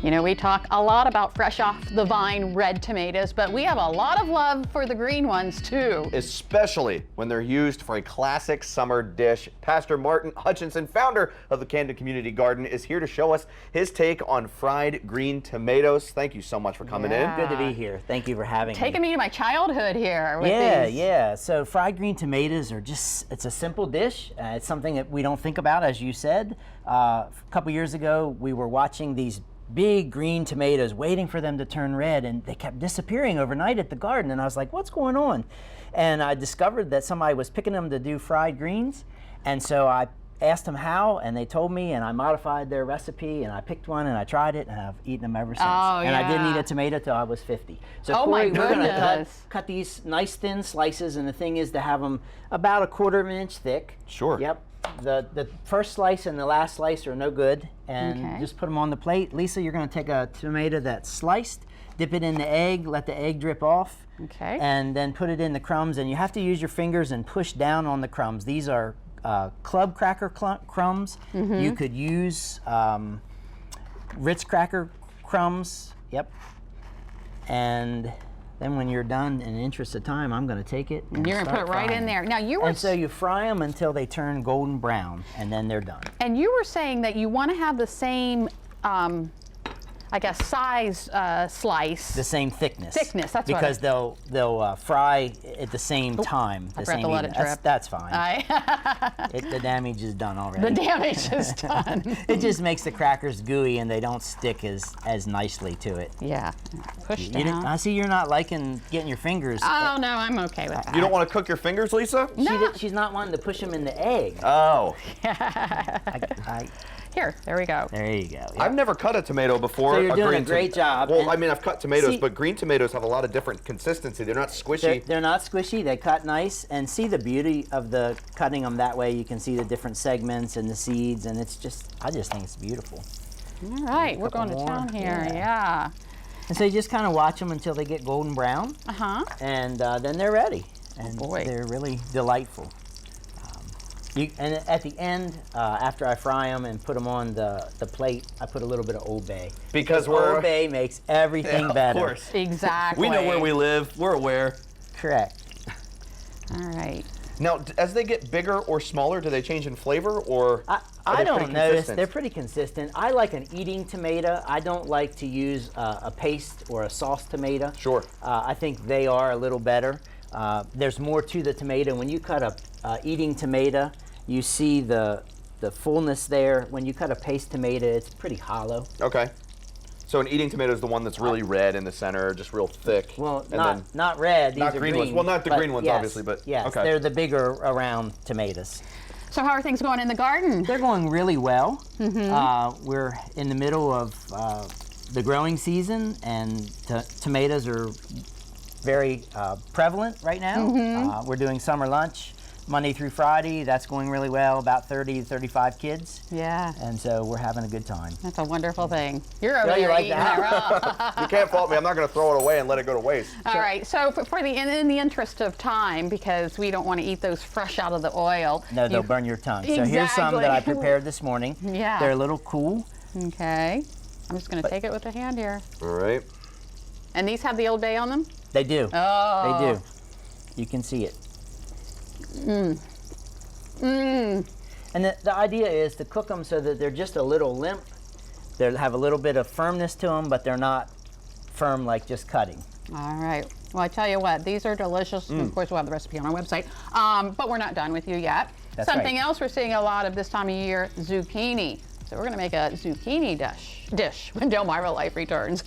You know, we talk a lot about fresh off the vine red tomatoes, but we have a lot of love for the green ones too. Especially when they're used for a classic summer dish. Pastor Martin Hutchinson, founder of the Camden Community Garden, is here to show us his take on fried green tomatoes. Thank you so much for coming in. Good to be here. Thank you for having me. Taking me to my childhood here with these. Yeah. So fried green tomatoes are it's a simple dish. It's something that we don't think about, as you said. A couple years ago, we were watching these big green tomatoes, waiting for them to turn red, and they kept disappearing overnight at the garden, and I was like, what's going on? And I discovered that somebody was picking them to do fried greens, and so I asked them how, and they told me, and I modified their recipe, and I picked one, and I tried it, and I've eaten them ever since. And I didn't eat a tomato till I was 50. So Corey, we're gonna cut these nice thin slices, and the thing is to have them about 1/4 inch thick. Sure. Yep. The first slice and the last slice are no good, and just put them on the plate. Lisa, you're going to take a tomato that's sliced, dip it in the egg, let the egg drip off, and then put it in the crumbs, and you have to use your fingers and push down on the crumbs. These are club cracker crumbs. You could use Ritz cracker crumbs. Yep. And then when you're done, in the interest of time, I'm going to take it and you're going to put it right in there. Now and so you fry them until they turn golden brown, and then they're done. And you were saying that you want to have the same, I guess, size slice. The same thickness. Thickness, that's what because they'll fry at the same time. I forgot to let it drip. That's fine. The damage is done already. The damage is done. It just makes the crackers gooey, and they don't stick as nicely to it. Yeah. Push down. I see you're not liking getting your fingers. Oh no, I'm okay with that. You don't want to cook your fingers, Lisa? No. She's not wanting to push them in the egg. Oh. Here, there we go. There you go. Yep. I've never cut a tomato before. So you're doing a great job. Well, I mean, I've cut tomatoes, but green tomatoes have a lot of different consistency. They're not squishy. They're not squishy. They cut nice. And see the beauty of the cutting them that way. You can see the different segments and the seeds, and it's just, I just think it's beautiful. All right, we're going to town here. Yeah. And so you just kind of watch them until they get golden brown. And then they're ready. And they're really delightful. And at the end, after I fry them and put them on the plate, I put a little bit of Old Bay. Because Old Bay makes everything better. Of course. Exactly. We know where we live. We're aware. Correct. All right. Now, as they get bigger or smaller, do they change in flavor, or I don't notice. They're pretty consistent. I like an eating tomato. I don't like to use a paste or a sauce tomato. Sure. I think they are a little better. There's more to the tomato. When you cut a eating tomato, you see the fullness there. When you cut a paste tomato, it's pretty hollow. Okay. So an eating tomato is the one that's really red in the center, just real thick. Well, not red. These not are green ones. Well, not the green ones, yes, obviously, but yes, okay. They're the bigger around tomatoes. So how are things going in the garden? They're going really well. We're in the middle of the growing season, and tomatoes are very prevalent right now. We're doing summer lunch Monday through Friday. That's going really well, about 30 to 35 kids. Yeah. And so we're having a good time. That's a wonderful thing. You're over there eating it raw. You can't fault me. I'm not going to throw it away and let it go to waste. All right. So in the interest of time, because we don't want to eat those fresh out of the oil. No, they'll burn your tongue. So here's some that I prepared this morning. Yeah. They're a little cool. Okay. I'm just going to take it with a hand here. All right. And these have the Old Bay on them? They do. Oh. They do. You can see it. And the idea is to cook them so that they're just a little limp. They have a little bit of firmness to them, but they're not firm like just cutting. All right. Well, I tell you what, these are delicious. Of course, we'll have the recipe on our website. But we're not done with you yet. That's Something else we're seeing a lot of this time of year, zucchini. So we're going to make a zucchini dish when Delmira Life returns.